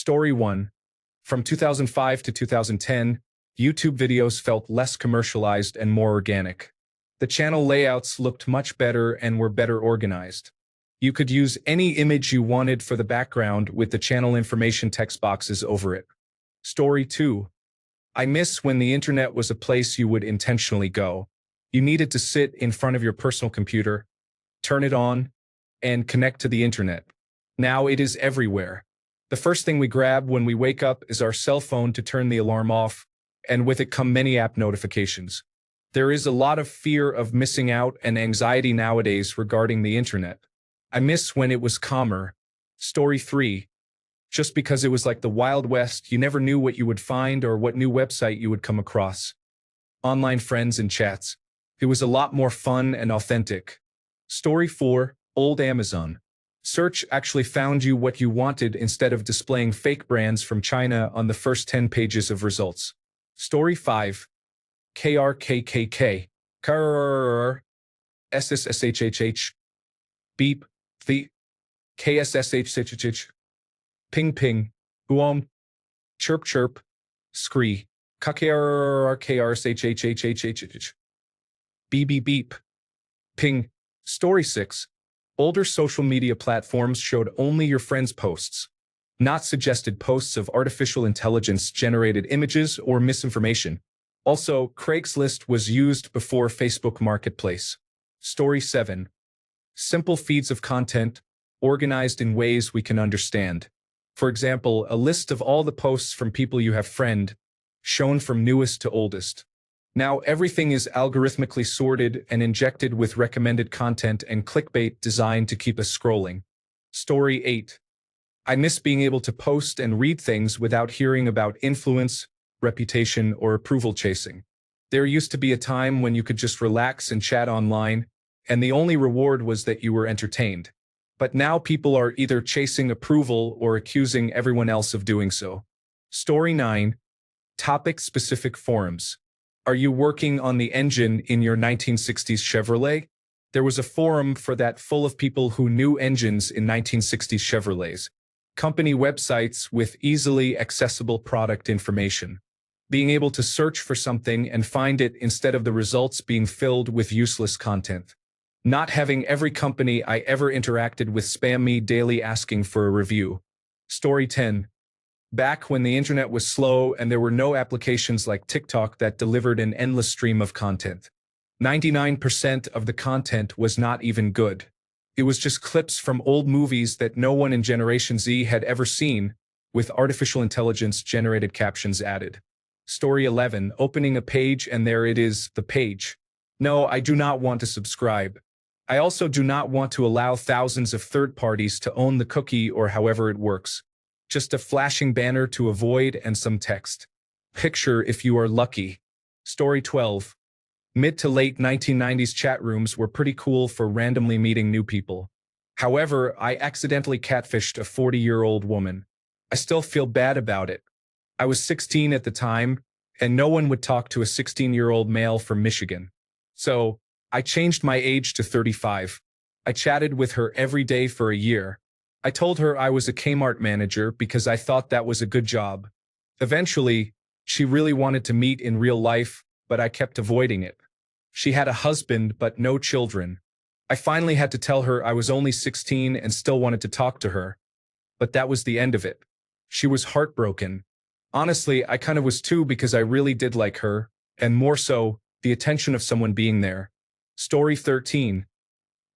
Story 1. From 2005 to 2010, YouTube videos felt less commercialized and more organic. The channel layouts looked much better and were better organized. You could use any image you wanted for the background with the channel information text boxes over it. Story 2. I miss when the internet was a place you would intentionally go. You needed to sit in front of your personal computer, turn it on, and connect to the internet. Now it is everywhere. The first thing we grab when we wake up is our cell phone to turn the alarm off, and with it come many app notifications. There is a lot of fear of missing out and anxiety nowadays regarding the internet. I miss when it was calmer. Story 3. Just because it was like the Wild West, you never knew what you would find or what new website you would come across. Online friends and chats. It was a lot more fun and authentic. Story 4. Old Amazon. Search actually found you what you wanted instead of displaying fake brands from China on the first 10 pages of results. Story 5. KRKKK. KRRR. SSSHHH. Beep. The. KSSHHH. Ping ping. Huom. Chirp chirp. Scree. KRRRKRSHHHHHH. Beep beep beep. Ping. Story 6. Older social media platforms showed only your friends' posts, not suggested posts of artificial intelligence-generated images or misinformation. Also, Craigslist was used before Facebook Marketplace. Story 7. Simple feeds of content, organized in ways we can understand. For example, a list of all the posts from people you have friend, shown from newest to oldest. Now everything is algorithmically sorted and injected with recommended content and clickbait designed to keep us scrolling. Story 8. I miss being able to post and read things without hearing about influence, reputation, or approval chasing. There used to be a time when you could just relax and chat online, and the only reward was that you were entertained. But now people are either chasing approval or accusing everyone else of doing so. Story 9. Topic-specific forums. Are you working on the engine in your 1960s Chevrolet? There was a forum for that full of people who knew engines in 1960s Chevrolets. Company websites with easily accessible product information. Being able to search for something and find it instead of the results being filled with useless content. Not having every company I ever interacted with spam me daily asking for a review. Story 10. Back when the internet was slow and there were no applications like TikTok that delivered an endless stream of content. 99% of the content was not even good. It was just clips from old movies that no one in Generation Z had ever seen, with artificial intelligence-generated captions added. Story 11. Opening a page and there it is, the page. No, I do not want to subscribe. I also do not want to allow thousands of third parties to own the cookie or however it works. Just a flashing banner to avoid and some text. Picture if you are lucky. Story 12. Mid to late 1990s chat rooms were pretty cool for randomly meeting new people. However, I accidentally catfished a 40-year-old woman. I still feel bad about it. I was 16 at the time, and no one would talk to a 16-year-old male from Michigan. So, I changed my age to 35. I chatted with her every day for a year. I told her I was a Kmart manager because I thought that was a good job. Eventually, she really wanted to meet in real life, but I kept avoiding it. She had a husband but no children. I finally had to tell her I was only 16 and still wanted to talk to her. But that was the end of it. She was heartbroken. Honestly, I kind of was too because I really did like her, and more so, the attention of someone being there. Story 13.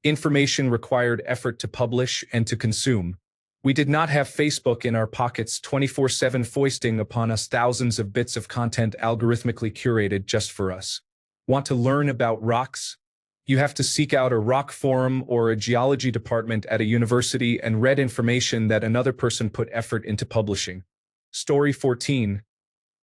Information required effort to publish and to consume. We did not have Facebook in our pockets 24/7 foisting upon us thousands of bits of content algorithmically curated just for us. Want to learn about rocks? You have to seek out a rock forum or a geology department at a university and read information that another person put effort into publishing. Story 14.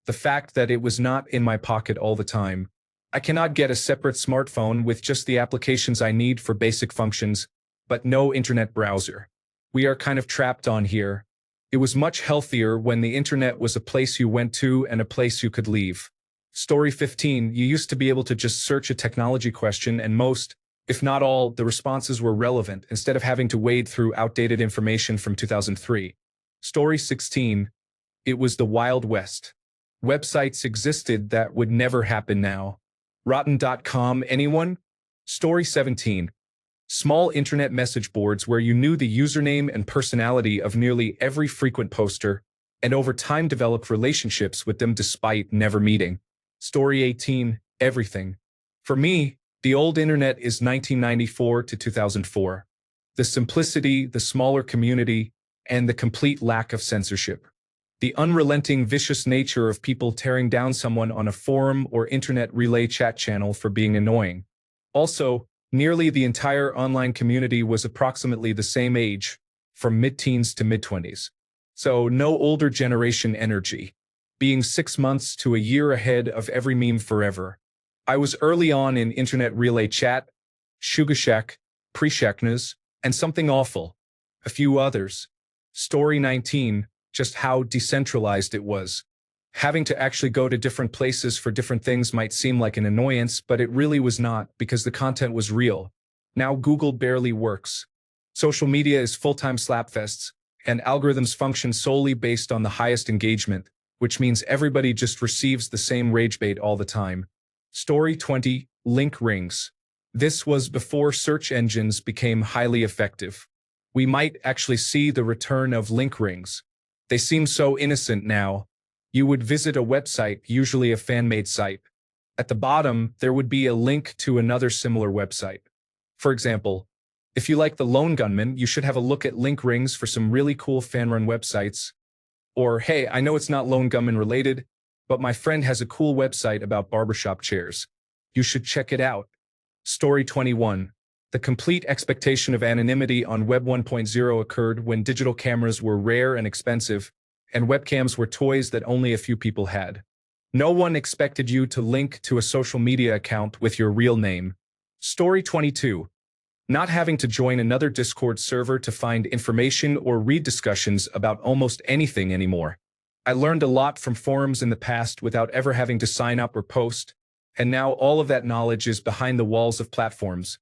The fact that it was not in my pocket all the time. I cannot get a separate smartphone with just the applications I need for basic functions, but no internet browser. We are kind of trapped on here. It was much healthier when the internet was a place you went to and a place you could leave. Story 15. You used to be able to just search a technology question and most, if not all, the responses were relevant instead of having to wade through outdated information from 2003. Story 16. It was the Wild West. Websites existed that would never happen now. Rotten.com, anyone? Story 17. Small internet message boards where you knew the username and personality of nearly every frequent poster, and over time developed relationships with them despite never meeting. Story 18. Everything. For me, the old internet is 1994 to 2004. The simplicity, the smaller community, and the complete lack of censorship. The unrelenting vicious nature of people tearing down someone on a forum or internet relay chat channel for being annoying. Also, nearly the entire online community was approximately the same age, from mid-teens to mid-20s. So no older generation energy, being 6 months to a year ahead of every meme forever. I was early on in internet relay chat, Sugarshak, Preshaknas, and something awful, a few others. Story 19. Just how decentralized it was. Having to actually go to different places for different things might seem like an annoyance, but it really was not, because the content was real. Now Google barely works. Social media is full-time slapfests, and algorithms function solely based on the highest engagement, which means everybody just receives the same rage bait all the time. Story 20. Link rings. This was before search engines became highly effective. We might actually see the return of link rings. They seem so innocent now. You would visit a website, usually a fan-made site. At the bottom, there would be a link to another similar website. For example, if you like The Lone Gunman, you should have a look at link rings for some really cool fan-run websites. Or, hey, I know it's not Lone Gunman related, but my friend has a cool website about barbershop chairs. You should check it out. Story 21. The complete expectation of anonymity on Web 1.0 occurred when digital cameras were rare and expensive, and webcams were toys that only a few people had. No one expected you to link to a social media account with your real name. Story 22. Not having to join another Discord server to find information or read discussions about almost anything anymore. I learned a lot from forums in the past without ever having to sign up or post, and now all of that knowledge is behind the walls of platforms,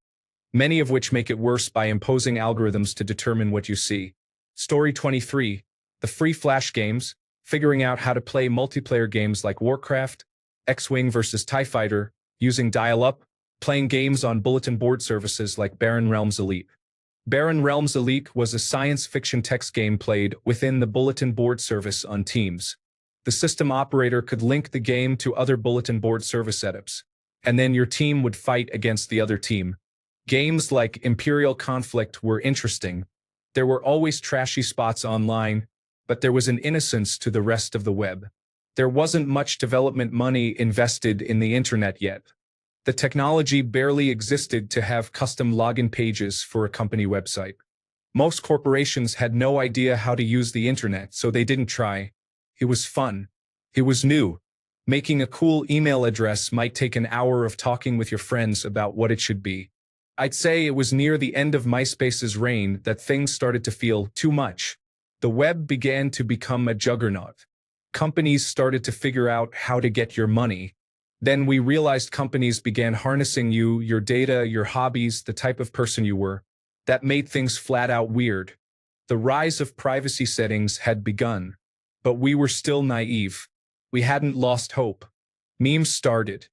many of which make it worse by imposing algorithms to determine what you see. Story 23. The free Flash games, figuring out how to play multiplayer games like Warcraft, X-Wing vs. TIE Fighter, using dial-up, playing games on bulletin board services like Barren Realms Elite. Barren Realms Elite was a science fiction text game played within the bulletin board service on Teams. The system operator could link the game to other bulletin board service setups, and then your team would fight against the other team. Games like Imperial Conflict were interesting. There were always trashy spots online, but there was an innocence to the rest of the web. There wasn't much development money invested in the internet yet. The technology barely existed to have custom login pages for a company website. Most corporations had no idea how to use the internet, so they didn't try. It was fun. It was new. Making a cool email address might take an hour of talking with your friends about what it should be. I'd say it was near the end of MySpace's reign that things started to feel too much. The web began to become a juggernaut. Companies started to figure out how to get your money. Then we realized companies began harnessing you, your data, your hobbies, the type of person you were. That made things flat out weird. The rise of privacy settings had begun, but we were still naive. We hadn't lost hope. Memes started.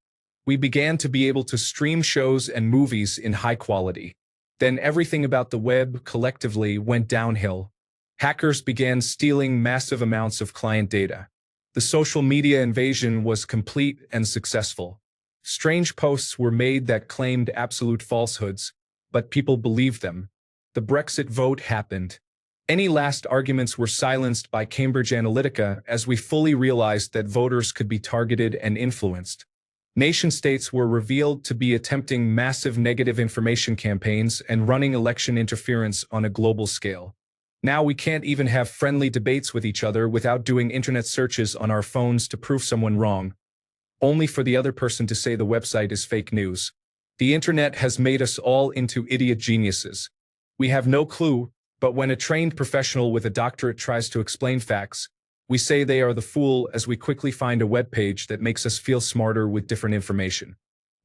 We began to be able to stream shows and movies in high quality. Then everything about the web collectively went downhill. Hackers began stealing massive amounts of client data. The social media invasion was complete and successful. Strange posts were made that claimed absolute falsehoods, but people believed them. The Brexit vote happened. Any last arguments were silenced by Cambridge Analytica as we fully realized that voters could be targeted and influenced. Nation-states were revealed to be attempting massive negative information campaigns and running election interference on a global scale. Now we can't even have friendly debates with each other without doing internet searches on our phones to prove someone wrong, only for the other person to say the website is fake news. The internet has made us all into idiot geniuses. We have no clue, but when a trained professional with a doctorate tries to explain facts, we say they are the fool as we quickly find a web page that makes us feel smarter with different information.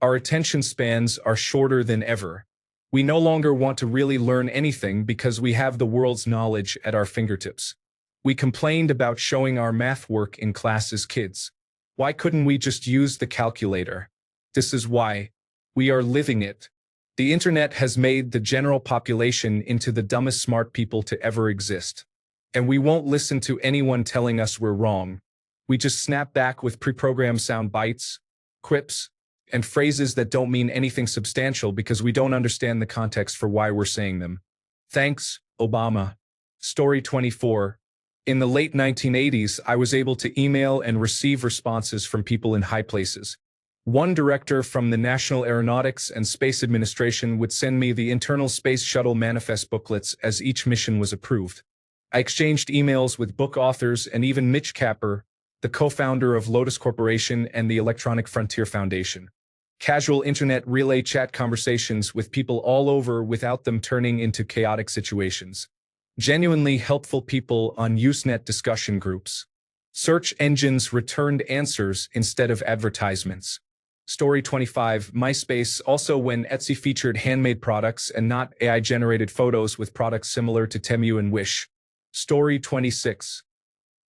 Our attention spans are shorter than ever. We no longer want to really learn anything because we have the world's knowledge at our fingertips. We complained about showing our math work in class as kids. Why couldn't we just use the calculator? This is why. We are living it. The internet has made the general population into the dumbest smart people to ever exist. And we won't listen to anyone telling us we're wrong. We just snap back with pre-programmed sound bites, quips, and phrases that don't mean anything substantial because we don't understand the context for why we're saying them. Thanks, Obama. Story 24. In the late 1980s, I was able to email and receive responses from people in high places. One director from the National Aeronautics and Space Administration would send me the internal Space Shuttle manifest booklets as each mission was approved. I exchanged emails with book authors and even Mitch Kapper, the co-founder of Lotus Corporation and the Electronic Frontier Foundation. Casual internet relay chat conversations with people all over without them turning into chaotic situations. Genuinely helpful people on Usenet discussion groups. Search engines returned answers instead of advertisements. Story 25. MySpace, also when Etsy featured handmade products and not AI-generated photos with products similar to Temu and Wish. Story 26.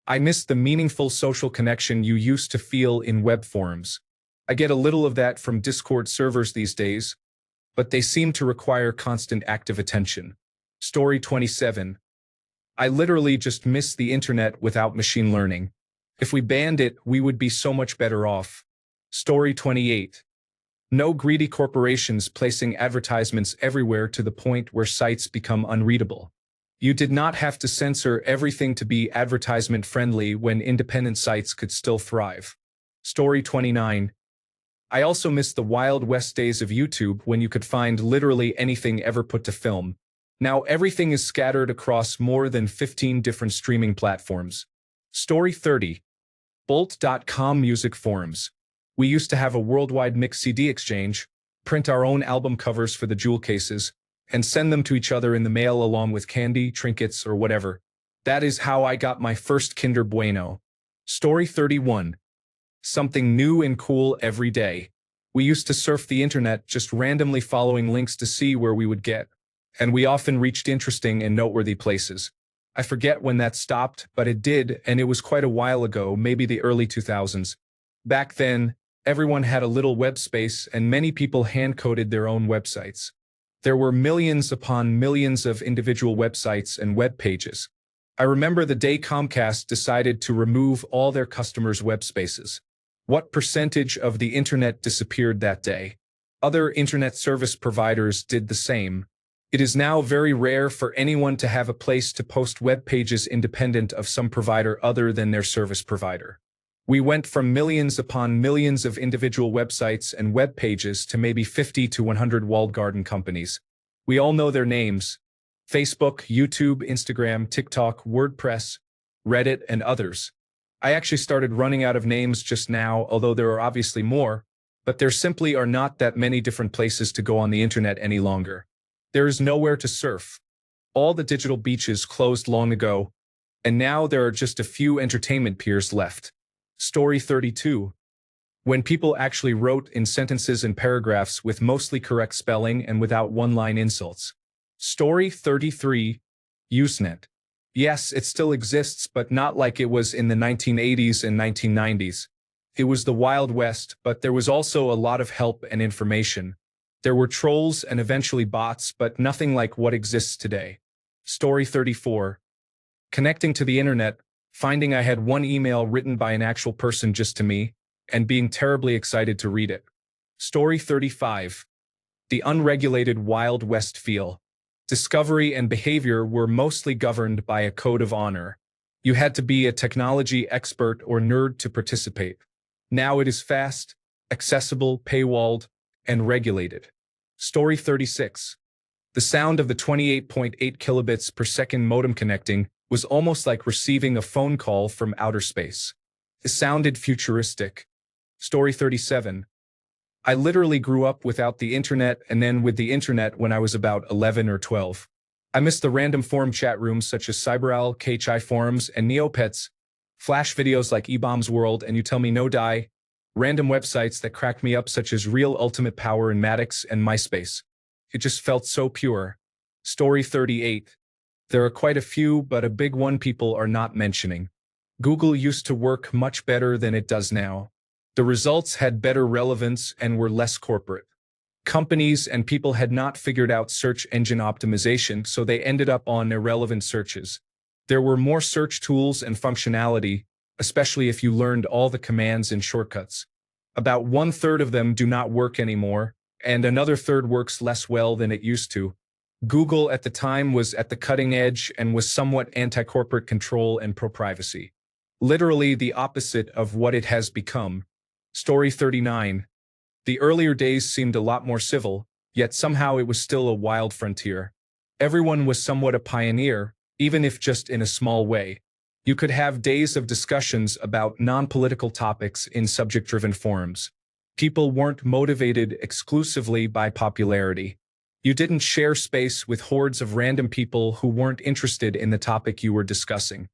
I miss the meaningful social connection you used to feel in web forums. I get a little of that from Discord servers these days, but they seem to require constant active attention. Story 27. I literally just miss the internet without machine learning. If we banned it, we would be so much better off. Story 28. No greedy corporations placing advertisements everywhere to the point where sites become unreadable. You did not have to censor everything to be advertisement-friendly when independent sites could still thrive. Story 29. I also miss the Wild West days of YouTube when you could find literally anything ever put to film. Now everything is scattered across more than 15 different streaming platforms. Story 30. Bolt.com music forums. We used to have a worldwide mix CD exchange, print our own album covers for the jewel cases, and send them to each other in the mail along with candy, trinkets, or whatever. That is how I got my first Kinder Bueno. Story 31. Something new and cool every day. We used to surf the internet just randomly following links to see where we would get, and we often reached interesting and noteworthy places. I forget when that stopped, but it did, and it was quite a while ago, maybe the early 2000s. Back then, everyone had a little web space and many people hand-coded their own websites. There were millions upon millions of individual websites and web pages. I remember the day Comcast decided to remove all their customers' web spaces. What percentage of the internet disappeared that day? Other internet service providers did the same. It is now very rare for anyone to have a place to post web pages independent of some provider other than their service provider. We went from millions upon millions of individual websites and web pages to maybe 50 to 100 walled garden companies. We all know their names: Facebook, YouTube, Instagram, TikTok, WordPress, Reddit, and others. I actually started running out of names just now, although there are obviously more, but there simply are not that many different places to go on the internet any longer. There is nowhere to surf. All the digital beaches closed long ago, and now there are just a few entertainment piers left. Story 32. When people actually wrote in sentences and paragraphs with mostly correct spelling and without one-line insults. Story 33. Usenet. Yes, it still exists, but not like it was in the 1980s and 1990s. It was the Wild West, but there was also a lot of help and information. There were trolls and eventually bots, but nothing like what exists today. Story 34. Connecting to the internet, finding I had one email written by an actual person just to me, and being terribly excited to read it. Story 35. The unregulated Wild West feel. Discovery and behavior were mostly governed by a code of honor. You had to be a technology expert or nerd to participate. Now it is fast, accessible, paywalled, and regulated. Story 36. The sound of the 28.8 kilobits per second modem connecting was almost like receiving a phone call from outer space. It sounded futuristic. Story 37. I literally grew up without the internet and then with the internet when I was about 11 or 12. I missed the random forum chat rooms such as CyberOwl, KHI forums, and Neopets, flash videos like eBombs World and You Tell Me No Die, random websites that cracked me up such as Real Ultimate Power and Maddox and MySpace. It just felt so pure. Story 38. There are quite a few, but a big one people are not mentioning. Google used to work much better than it does now. The results had better relevance and were less corporate. Companies and people had not figured out search engine optimization, so they ended up on irrelevant searches. There were more search tools and functionality, especially if you learned all the commands and shortcuts. About 1/3 of them do not work anymore, and another third works less well than it used to. Google at the time was at the cutting edge and was somewhat anti-corporate control and pro-privacy. Literally the opposite of what it has become. Story 39. The earlier days seemed a lot more civil, yet somehow it was still a wild frontier. Everyone was somewhat a pioneer, even if just in a small way. You could have days of discussions about non-political topics in subject-driven forums. People weren't motivated exclusively by popularity. You didn't share space with hordes of random people who weren't interested in the topic you were discussing.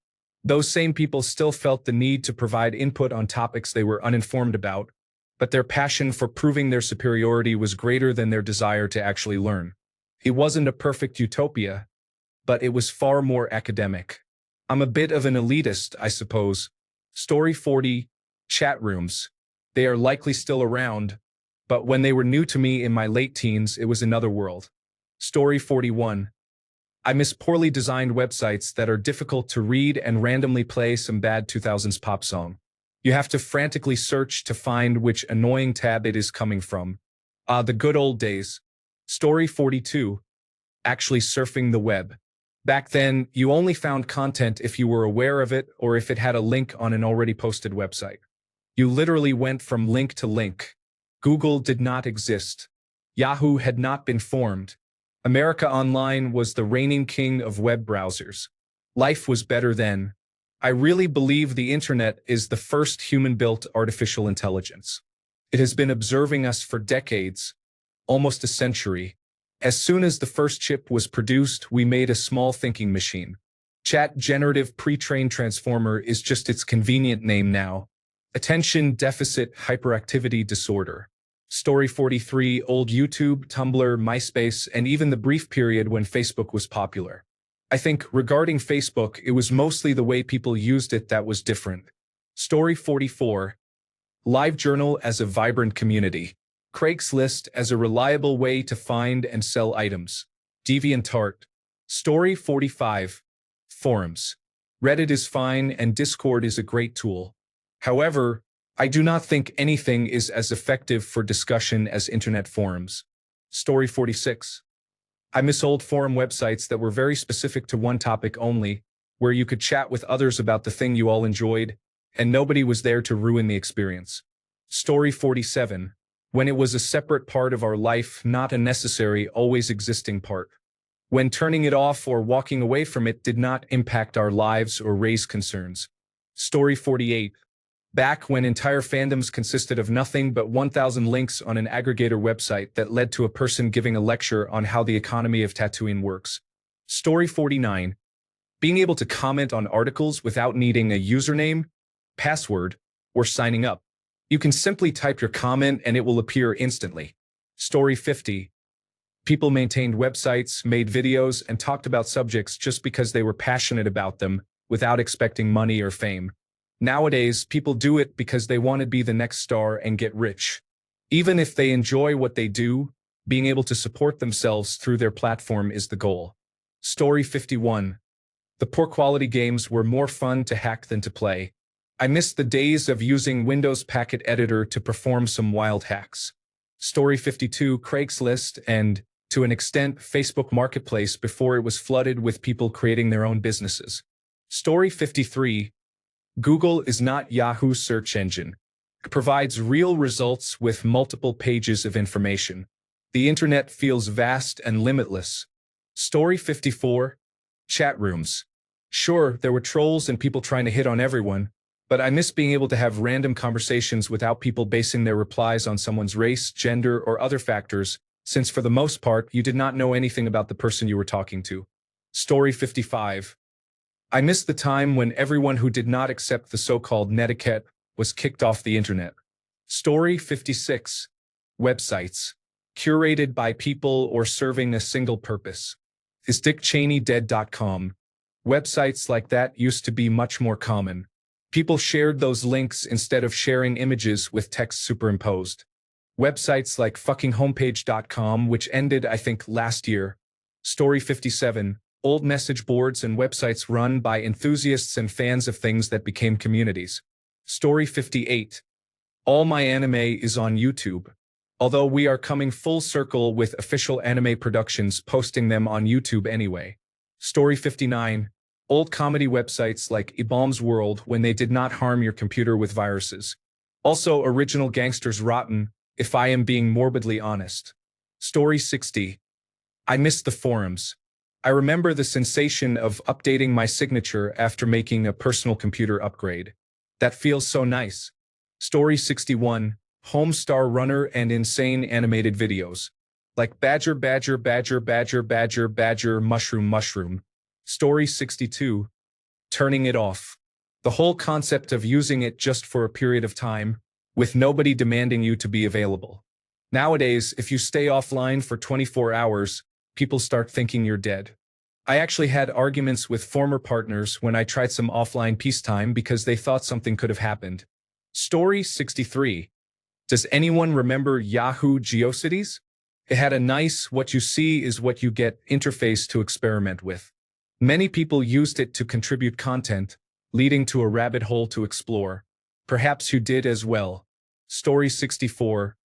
Those same people still felt the need to provide input on topics they were uninformed about, but their passion for proving their superiority was greater than their desire to actually learn. It wasn't a perfect utopia, but it was far more academic. I'm a bit of an elitist, I suppose. Story 40, chat rooms. They are likely still around, but when they were new to me in my late teens, it was another world. Story 41. I miss poorly designed websites that are difficult to read and randomly play some bad 2000s pop song. You have to frantically search to find which annoying tab it is coming from. The good old days. Story 42. Actually surfing the web. Back then, you only found content if you were aware of it or if it had a link on an already posted website. You literally went from link to link. Google did not exist. Yahoo had not been formed. America Online was the reigning king of web browsers. Life was better then. I really believe the internet is the first human-built artificial intelligence. It has been observing us for decades, almost a century. As soon as the first chip was produced, we made a small thinking machine. Chat Generative Pre-trained Transformer is just its convenient name now. Attention Deficit Hyperactivity Disorder. Story 43, old YouTube, Tumblr, MySpace, and even the brief period when Facebook was popular. I think regarding Facebook, it was mostly the way people used it that was different. Story 44. LiveJournal as a vibrant community. Craigslist as a reliable way to find and sell items. DeviantArt. Story 45. Forums. Reddit is fine and Discord is a great tool. However, I do not think anything is as effective for discussion as internet forums. Story 46. I miss old forum websites that were very specific to one topic only, where you could chat with others about the thing you all enjoyed, and nobody was there to ruin the experience. Story 47. When it was a separate part of our life, not a necessary, always existing part. When turning it off or walking away from it did not impact our lives or raise concerns. Story 48. Back when entire fandoms consisted of nothing but 1,000 links on an aggregator website that led to a person giving a lecture on how the economy of Tatooine works. Story 49. Being able to comment on articles without needing a username, password, or signing up. You can simply type your comment and it will appear instantly. Story 50. People maintained websites, made videos, and talked about subjects just because they were passionate about them, without expecting money or fame. Nowadays, people do it because they want to be the next star and get rich. Even if they enjoy what they do, being able to support themselves through their platform is the goal. Story 51. The poor quality games were more fun to hack than to play. I miss the days of using Windows Packet Editor to perform some wild hacks. Story 52. Craigslist and, to an extent, Facebook Marketplace before it was flooded with people creating their own businesses. Story 53. Google is not Yahoo's search engine. It provides real results with multiple pages of information. The internet feels vast and limitless. Story 54. Chat rooms. Sure, there were trolls and people trying to hit on everyone, but I miss being able to have random conversations without people basing their replies on someone's race, gender, or other factors, since for the most part, you did not know anything about the person you were talking to. Story 55. I miss the time when everyone who did not accept the so-called netiquette was kicked off the internet. Story 56. Websites. Curated by people or serving a single purpose. Is Dick Cheney dead.com? Websites like that used to be much more common. People shared those links instead of sharing images with text superimposed. Websites like fuckinghomepage.com, which ended, I think, last year. Story 57. Old message boards and websites run by enthusiasts and fans of things that became communities. Story 58. All my anime is on YouTube. Although we are coming full circle with official anime productions posting them on YouTube anyway. Story 59. Old comedy websites like eBaum's World when they did not harm your computer with viruses. Also original gangsters rotten, if I am being morbidly honest. Story 60. I miss the forums. I remember the sensation of updating my signature after making a personal computer upgrade. That feels so nice. Story 61. Homestar Runner and insane animated videos. Like Badger Badger Badger Badger Badger Badger Mushroom Mushroom. Story 62. Turning it off. The whole concept of using it just for a period of time, with nobody demanding you to be available. Nowadays, if you stay offline for 24 hours, people start thinking you're dead. I actually had arguments with former partners when I tried some offline peacetime because they thought something could have happened. Story 63. Does anyone remember Yahoo GeoCities? It had a nice what you see is what you get interface to experiment with. Many people used it to contribute content, leading to a rabbit hole to explore. Perhaps you did as well. Story 64.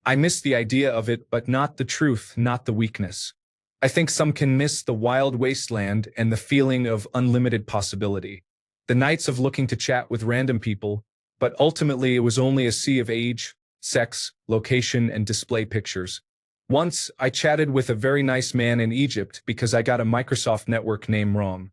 I miss the idea of it, but not the truth, not the weakness. I think some can miss the wild wasteland and the feeling of unlimited possibility. The nights of looking to chat with random people, but ultimately it was only a sea of age, sex, location, and display pictures. Once, I chatted with a very nice man in Egypt because I got a Microsoft network name wrong.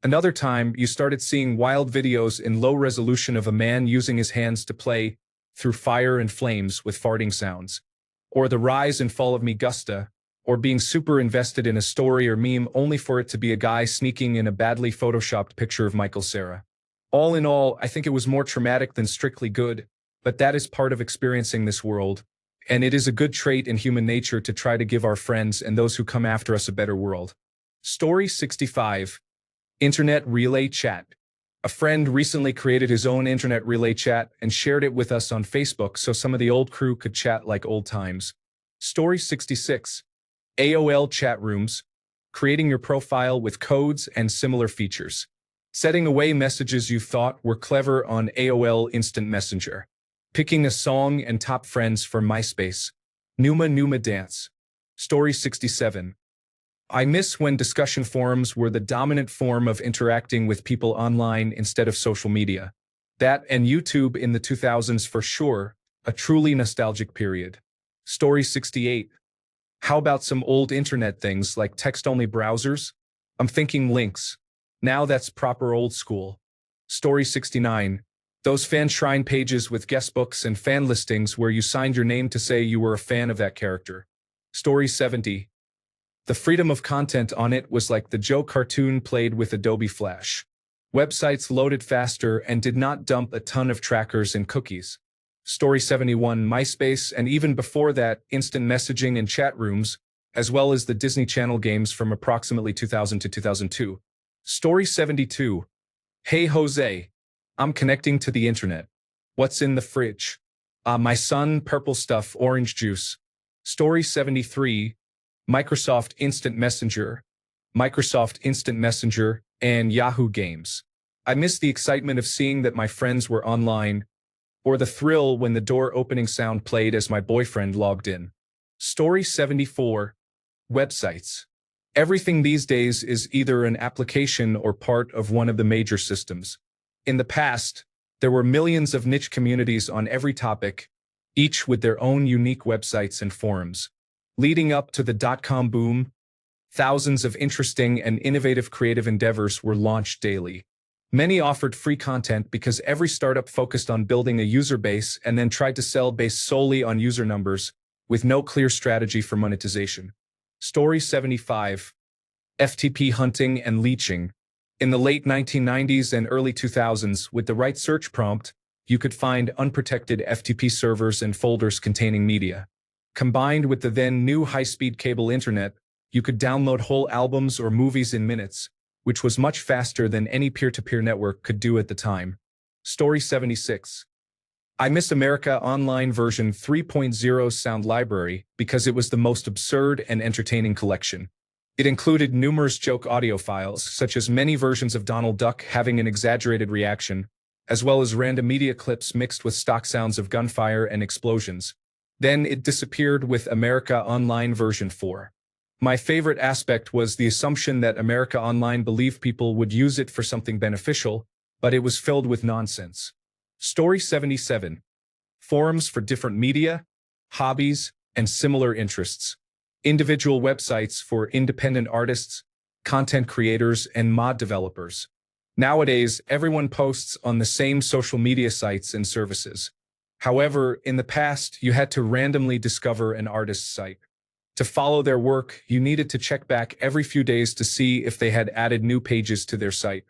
Another time, you started seeing wild videos in low resolution of a man using his hands to play through fire and flames with farting sounds. Or the rise and fall of Migusta, or being super invested in a story or meme only for it to be a guy sneaking in a badly photoshopped picture of Michael Cera. All in all, I think it was more traumatic than strictly good, but that is part of experiencing this world, and it is a good trait in human nature to try to give our friends and those who come after us a better world. Story 65. Internet Relay Chat. A friend recently created his own internet relay chat and shared it with us on Facebook so some of the old crew could chat like old times. Story 66. AOL chat rooms. Creating your profile with codes and similar features. Setting away messages you thought were clever on AOL Instant Messenger. Picking a song and top friends for MySpace. Numa Numa Dance. Story 67. I miss when discussion forums were the dominant form of interacting with people online instead of social media. That and YouTube in the 2000s for sure, a truly nostalgic period. Story 68. How about some old internet things like text-only browsers? I'm thinking links. Now that's proper old school. Story 69. Those fan shrine pages with guestbooks and fan listings where you signed your name to say you were a fan of that character. Story 70. The freedom of content on it was like the Joe cartoon played with Adobe Flash. Websites loaded faster and did not dump a ton of trackers and cookies. Story 71. MySpace, and even before that, instant messaging and chat rooms, as well as the Disney Channel games from approximately 2000 to 2002. Story 72. Hey Jose. I'm connecting to the internet. What's in the fridge? My son, purple stuff, orange juice. Story 73. Microsoft Instant Messenger. Microsoft Instant Messenger and Yahoo Games. I miss the excitement of seeing that my friends were online, or the thrill when the door opening sound played as my boyfriend logged in. Story 74. Websites. Everything these days is either an application or part of one of the major systems. In the past, there were millions of niche communities on every topic, each with their own unique websites and forums. Leading up to the dot-com boom, thousands of interesting and innovative creative endeavors were launched daily. Many offered free content because every startup focused on building a user base and then tried to sell based solely on user numbers, with no clear strategy for monetization. Story 75. FTP hunting and leeching. In the late 1990s and early 2000s, with the right search prompt, you could find unprotected FTP servers and folders containing media. Combined with the then new high-speed cable internet, You could download whole albums or movies in minutes, which was much faster than any peer-to-peer network could do at the time. Story 76. I miss America Online version 3.0 sound library because it was the most absurd and entertaining collection. It included numerous joke audio files, such as many versions of Donald Duck having an exaggerated reaction, as well as random media clips mixed with stock sounds of gunfire and explosions. Then it disappeared with America Online version 4. My favorite aspect was the assumption that America Online believed people would use it for something beneficial, but it was filled with nonsense. Story 77. Forums for different media, hobbies, and similar interests. Individual websites for independent artists, content creators, and mod developers. Nowadays, everyone posts on the same social media sites and services. However, in the past, you had to randomly discover an artist's site. To follow their work, you needed to check back every few days to see if they had added new pages to their site.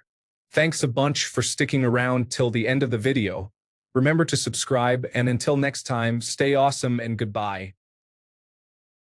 Thanks a bunch for sticking around till the end of the video. Remember to subscribe, and until next time, stay awesome and goodbye.